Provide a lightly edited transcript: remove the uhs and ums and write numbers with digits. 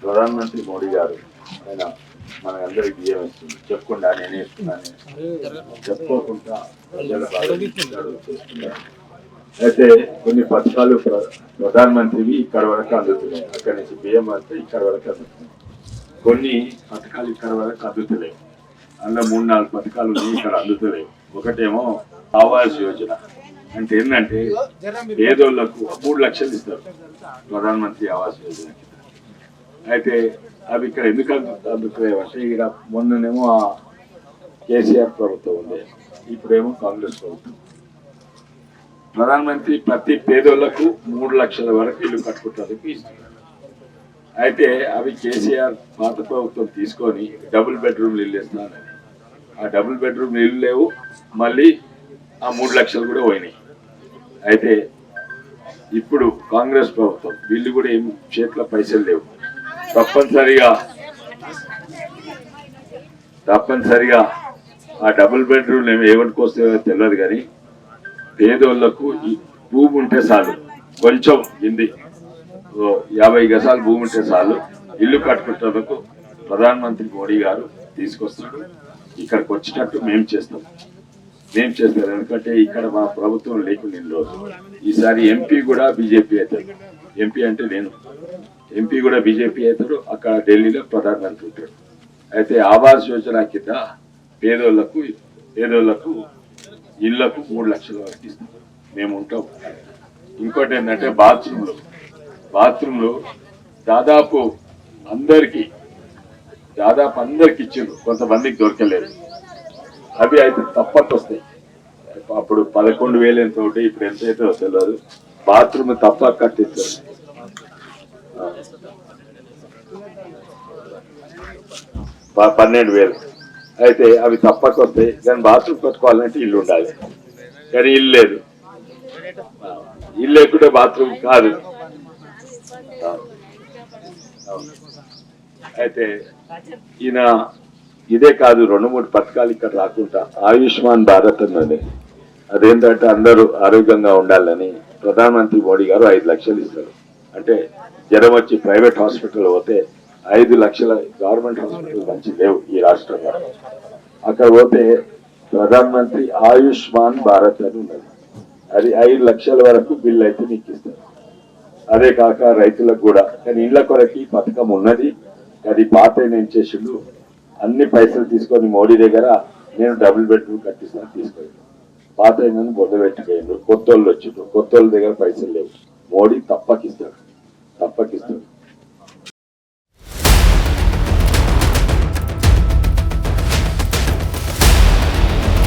ప్రధానమంత్రి మోడీ గారు ఆయన మన అందరికి బియ్యం ఇస్తుంది, చెప్పకుండా నేనే ఇస్తున్నాను చెప్పుకోకుండా చేస్తున్నారు. అయితే కొన్ని పథకాలు ప్రధానమంత్రివి ఇక్కడ వరకు అందుతున్నాయి, అక్కడి నుంచి బియ్యం అంటే ఇక్కడ వరకు అందుతున్నాయి. కొన్ని పథకాలు ఇక్కడ వరకు అందుతలేవు, అందులో 3-4 పథకాలు ఇక్కడ అందుతలేవు. ఒకటేమో ఆవాస్ యోజన, అంటే ఏంటంటే పేదోళ్లకు 3 లక్షలు ఇస్తారు ప్రధానమంత్రి ఆవాస్ యోజన. అయితే అవి ఇక్కడ ఎందుకు అందుతలేవు అంటే ఇక్కడ మొన్ననేమో కేసీఆర్ ప్రభుత్వం ఉంది, ఇప్పుడేమో కాంగ్రెస్ ప్రభుత్వం. ప్రధానమంత్రి ప్రతి పేదోళ్లకు 3 లక్షల వరకు ఇల్లు కట్టుకుంటానికి ఇస్తున్నారు. అయితే అవి కేసీఆర్ పాత ప్రభుత్వం తీసుకొని డబుల్ బెడ్రూమ్లు ఇల్లు ఇస్తున్నానని, ఆ డబుల్ బెడ్రూమ్ ఇల్లు లేవు, మళ్ళీ ఆ 3 లక్షలు కూడా పోయినాయి. అయితే ఇప్పుడు కాంగ్రెస్ ప్రభుత్వం వీళ్ళు కూడా ఏం చేతిలో పైసలు లేవు, తప్పనిసరిగా ఆ డబుల్ బెడ్రూమ్ ఏమనుకు వస్తాయో తెలియదు, కానీ పేదోళ్లకు భూమి ఉంటే చాలు, కొంచెం కింది 50 గజాలు భూమి ఉంటే చాలు ఇల్లు కట్టుకుంటూ ప్రధానమంత్రి మోడీ గారు తీసుకొస్తాడు. ఇక్కడికి వచ్చేటట్టు మేము చేస్తాం. ఎందుకంటే ఇక్కడ మా ప్రభుత్వం లేకుండా ఇన్ని రోజు. ఈసారి ఎంపీ కూడా బీజేపీ అవుతాడు, ఎంపీ అంటే నేను, ఎంపీ కూడా బీజేపీ అవుతాడు, అక్కడ ఢిల్లీలో ప్రధానమంత్రి ఉంటాడు. అయితే ఆవాస్ యోజన కింద పేదోళ్లకు ఇళ్లకు 3 లక్షల వరకు ఇస్తాం, మేము ఉంటాం. ఇంకోటి ఏంటంటే బాత్రూంలు దాదాపు అందరికి ఇచ్చిండ్రు, కొంతమందికి దొరకలేదు. అవి అయితే తప్పక వస్తాయి. అప్పుడు 11,000 ఎంత ఉంటే ఇప్పుడు ఎంత అయితే తెలియదు. బాత్రూమ్ తప్పక కట్టిస్తారు. 12,000 అయితే అవి తప్పక వస్తాయి. కానీ బాత్రూమ్ కట్టుకోవాలంటే ఇల్లు ఉండాలి, కానీ ఇల్లు లేదు. ఇల్లు లేకుంటే బాత్రూమ్ కాదు. అయితే ఈయన ఇదే కాదు, 2-3 పథకాలు ఇక్కడ రాకుండా ఆయుష్మాన్ భారత్ అన్నది, అదేంటంటే అందరూ ఆరోగ్యంగా ఉండాలని ప్రధానమంత్రి మోడీ గారు 5 లక్షలు ఇస్తారు. అంటే జ్వరం వచ్చి ప్రైవేట్ హాస్పిటల్ పోతే 5 లక్షల, గవర్నమెంట్ హాస్పిటల్ మంచి లేవు ఈ రాష్ట్రంలో, అక్కడ పోతే ప్రధానమంత్రి ఆయుష్మాన్ భారత్ అని ఉన్నది, అది 5 లక్షల వరకు బిల్ అయితే మీకు ఇస్తారు. అదే కాక రైతులకు కూడా, కానీ ఇళ్ల కొరకి పథకం ఉన్నది, అది పాత ఏం చేసిండు, అన్ని పైసలు తీసుకొని మోడీ దగ్గర నేను డబుల్ బెడ్రూమ్ కట్టిస్తాను తీసుకొని పాత అయినని బొద్ద పెట్టిపోయిండు. కొత్త వాళ్ళు వచ్చిండ్రు, కొత్త వాళ్ళ దగ్గర పైసలు లేవు. మోడీ తప్పకిస్తాడు.